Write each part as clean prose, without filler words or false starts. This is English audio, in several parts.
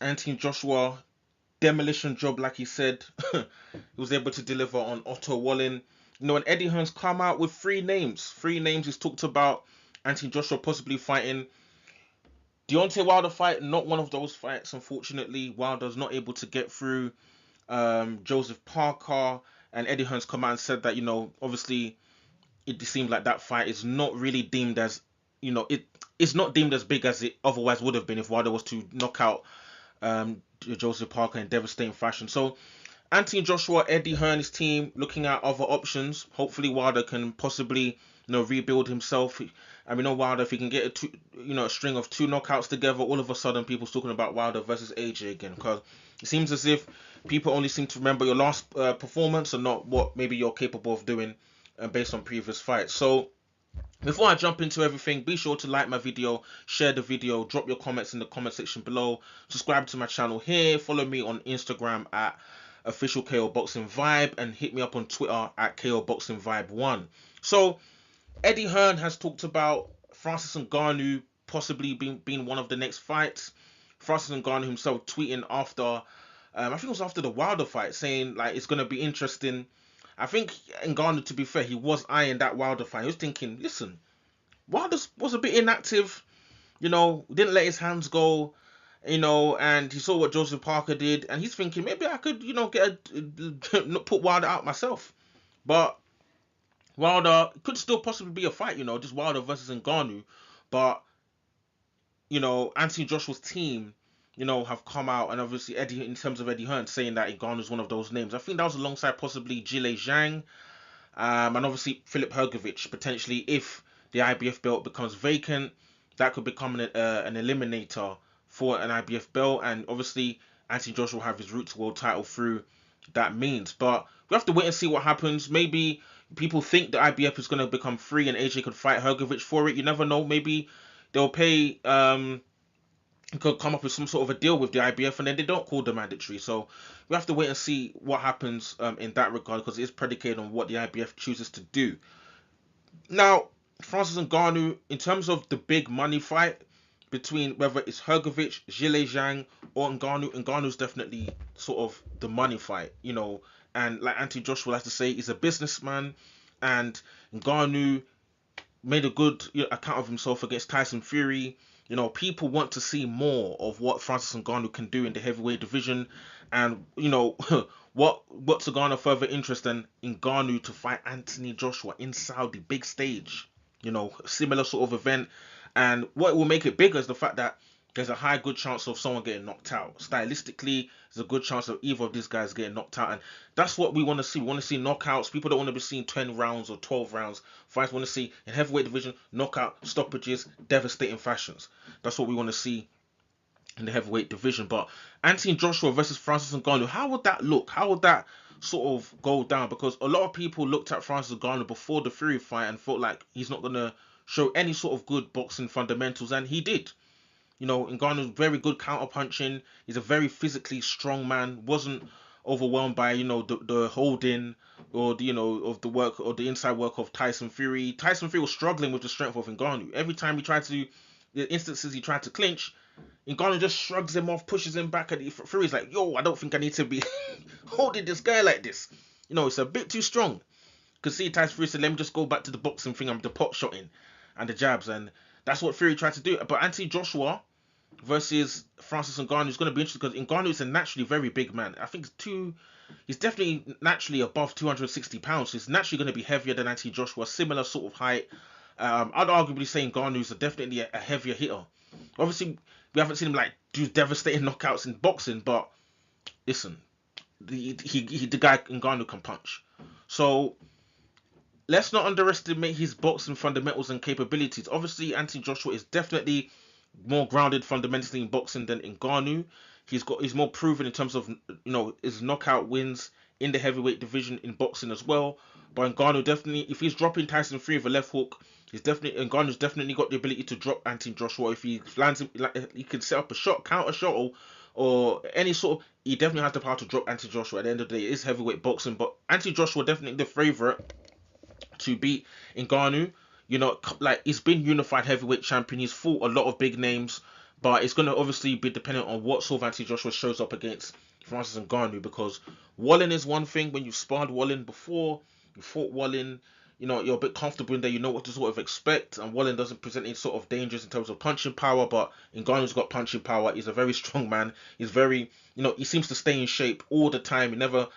Anthony Joshua, demolition job, like he said. He was able to deliver on Otto Wallin. And Eddie Hearn's come out with three names. Three names he's talked about. Anthony Joshua possibly fighting Deontay Wilder fight. Not one of those fights, unfortunately. Wilder's not able to get through. Joseph Parker and Eddie Hearn's come out and said that obviously it seemed like that fight is not really deemed as it's not deemed as big as it otherwise would have been if Wilder was to knock out Joseph Parker in devastating fashion. So Anthony Joshua, Eddie Hearn's team looking at other options. Hopefully Wilder can possibly rebuild himself. And we know Wilder, if he can get a string of two knockouts together, all of a sudden people's talking about Wilder versus AJ again, because it seems as if people only seem to remember your last performance and not what maybe you're capable of doing based on previous fights. So before I jump into everything, be sure to like my video, share the video, drop your comments in the comment section below, subscribe to my channel here, follow me on Instagram at official KO Boxing Vibe, and hit me up on Twitter at KO Boxing Vibe 1. So Eddie Hearn has talked about Francis Ngannou possibly being one of the next fights. Francis Ngannou himself tweeting after, I think it was after the Wilder fight, saying like it's gonna be interesting. I think Ngannou, to be fair, he was eyeing that Wilder fight. He was thinking, listen, Wilder was a bit inactive, didn't let his hands go, and he saw what Joseph Parker did, and he's thinking maybe I could, put Wilder out myself. But Wilder could still possibly be a fight, just Wilder versus Ngannou. But Anthony Joshua's team, have come out, and obviously Eddie, in terms of Eddie Hearn, saying that Ngannou is one of those names. I think that was alongside possibly Jile Zhang, and obviously Filip Hrgovic potentially if the IBF belt becomes vacant, that could become an eliminator for an IBF belt, and obviously Anthony Joshua will have his route to world title through that means. But we have to wait and see what happens. Maybe people think the IBF is going to become free and AJ could fight Hrgovic for it. You never know. Maybe they'll pay could come up with some sort of a deal with the IBF and then they don't call the mandatory. So we have to wait and see what happens in that regard, because it is predicated on what the IBF chooses to do. Now, Francis Ngannou, in terms of the big money fight between whether it's Hrgovic, Jile Zhang, or Ngannou's definitely sort of the money fight, And like Anthony Joshua likes to say, he's a businessman, and Ngannou made a good account of himself against Tyson Fury. People want to see more of what Francis Ngannou can do in the heavyweight division, and what's Ngannou further interest than Ngannou to fight Anthony Joshua in Saudi, big stage, similar sort of event, and what will make it bigger is the fact that there's a high good chance of someone getting knocked out. Stylistically, there's a good chance of either of these guys getting knocked out, and that's what we want to see. We want to see knockouts. People don't want to be seeing 10 rounds or 12 rounds. Fights want to see in heavyweight division knockout, stoppages, devastating fashions. That's what we want to see in the heavyweight division. But Anthony Joshua versus Francis Ngannou, how would that look? How would that sort of go down? Because a lot of people looked at Francis Ngannou before the Fury fight and felt like he's not gonna show any sort of good boxing fundamentals, and he did. Ngannou's very good counter punching. He's a very physically strong man. Wasn't overwhelmed by the holding or of the work or the inside work of Tyson Fury. Tyson Fury was struggling with the strength of Ngannou. Every time he tried to, the instances he tried to clinch, Ngannou just shrugs him off, pushes him back, and Fury's like, "Yo, I don't think I need to be holding this guy like this. It's a bit too strong." Could see Tyson Fury said, "Let me just go back to the boxing thing. I'm the pot shotting and the jabs," and that's what Fury tried to do. But Anthony Joshua versus Francis Ngannou is going to be interesting because Ngannou is a naturally very big man. I think he's definitely naturally above 260 pounds. So he's naturally going to be heavier than Anthony Joshua, similar sort of height. I'd arguably say Ngannou is definitely a heavier hitter. Obviously, we haven't seen him like do devastating knockouts in boxing, but listen, the guy Ngannou can punch. So let's not underestimate his boxing fundamentals and capabilities. Obviously, Anthony Joshua is definitely more grounded fundamentally in boxing than Ngannou. He's more proven in terms of his knockout wins in the heavyweight division in boxing as well. But Ngannou definitely, if he's dropping Tyson Fury with a left hook, Ngannou's definitely got the ability to drop Anthony Joshua. If he lands him, like, he can set up a shot, counter shot, or any sort of. He definitely has the power to drop Anthony Joshua. At the end of the day, it is heavyweight boxing, but Anthony Joshua definitely the favorite to beat Ngannou. Like he's been unified heavyweight champion. He's fought a lot of big names, But it's going to obviously be dependent on what sort of Anthony Joshua shows up against Francis Ngannou, because Wallen is one thing. When you've sparred Wallen before, you fought Wallen, you know, you're a bit comfortable in there, you know what to sort of expect, and Wallen doesn't present any sort of dangers in terms of punching power, but Ngannou's got punching power. He's a very strong man. He's very, you know, he seems to stay in shape all the time. He never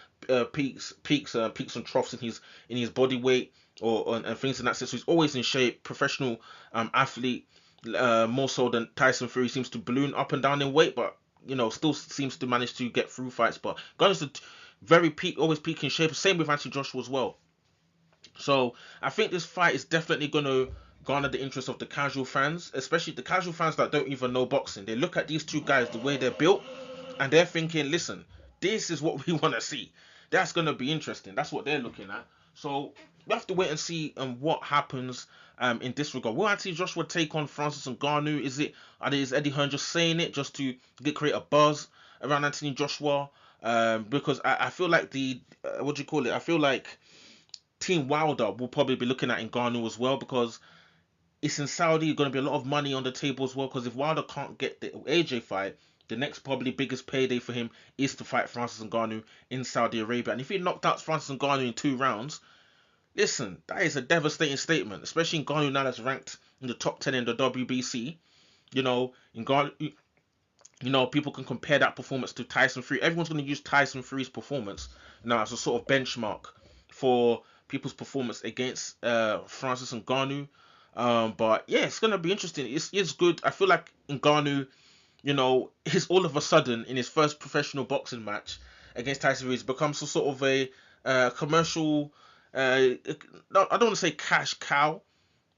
peaks and troughs in his body weight and things in that sense. So he's always in shape, professional athlete. More so than Tyson Fury seems to balloon up and down in weight, but you know, still seems to manage to get through fights. But Gunn's a very peak, always peak in shape. Same with Anthony Joshua as well. So I think this fight is definitely going to garner the interest of the casual fans, especially the casual fans that don't even know boxing. They look at these two guys, the way they're built, and they're thinking, listen, this is what we want to see. That's going to be interesting. That's what they're looking at. So we have to wait and see what happens in this regard. Will Anthony Joshua take on Francis Ngannou? Is Eddie Hearn just saying it just to create a buzz around Anthony Joshua? Because I feel like what do you call it? I feel like Team Wilder will probably be looking at Ngannou as well, because it's in Saudi. Going to be a lot of money on the table as well. Because if Wilder can't get the AJ fight, the next probably biggest payday for him is to fight Francis Ngannou in Saudi Arabia. And if he knocked out Francis Ngannou in 2 rounds, listen, that is a devastating statement, especially Ngannou now that's ranked in the top 10 in the WBC. You know, Ngannou, you know, people can compare that performance to Tyson Fury. Everyone's going to use Tyson Fury's performance now as a sort of benchmark for people's performance against Francis Ngannou. But yeah, it's going to be interesting. It's good. I feel like Ngannou, you know, he's all of a sudden in his first professional boxing match against Tyson Fury, becomes a sort of a commercial. I don't want to say cash cow,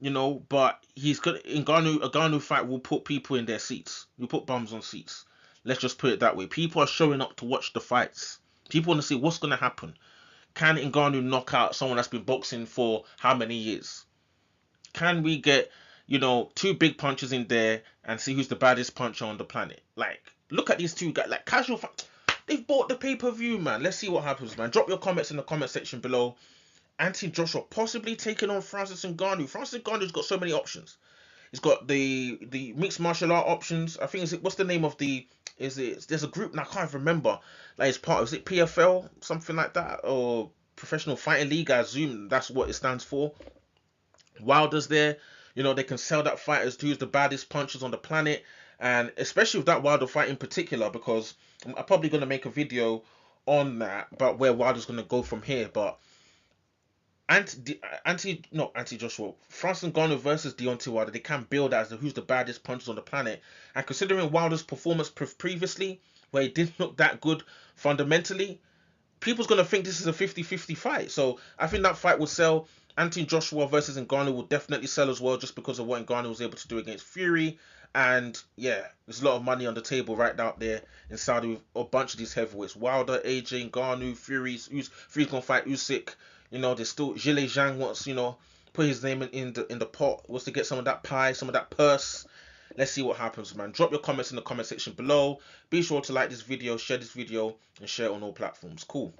you know, but he's good. A Ngannou fight will put people in their seats. Will put bums on seats. Let's just put it that way. People are showing up to watch the fights. People want to see what's going to happen. Can Ngannou knock out someone that's been boxing for how many years? Can we get, you know, two big punches in there and see who's the baddest puncher on the planet? Like, look at these two guys, like casual. They've bought the pay-per-view, man. Let's see what happens, man. Drop your comments in the comment section below. Anthony Joshua possibly taking on Francis Ngannou. Francis Ngannou's got so many options. He's got the mixed martial art options. I think what's the name of the is it? There's a group now, I can't remember. Like it's part of, is it PFL something like that, or Professional Fighting League? I assume that's what it stands for. Wilder's there. You know, they can sell that fight as who's the baddest punchers on the planet, and especially with that Wilder fight in particular, because I'm probably gonna make a video on that, but where Wilder's gonna go from here. But Anti Joshua, Francis Ngannou versus Deontay Wilder, they can build as who's the baddest punchers on the planet. And considering Wilder's performance previously, where he didn't look that good fundamentally, people's gonna think this is a 50-50 fight. So I think that fight will sell. Anthony Joshua versus Ngannou will definitely sell as well, just because of what Ngannou was able to do against Fury. And yeah, there's a lot of money on the table right out there in Saudi with a bunch of these heavyweights: Wilder, AJ, Ngannou, Fury's gonna fight Usyk. You know, there's still Zhile Zhang wants, you know, put his name in the pot, wants to get some of that pie, some of that purse. Let's see what happens, man. Drop your comments in the comment section below. Be sure to like this video, share this video, and share it on all platforms. Cool.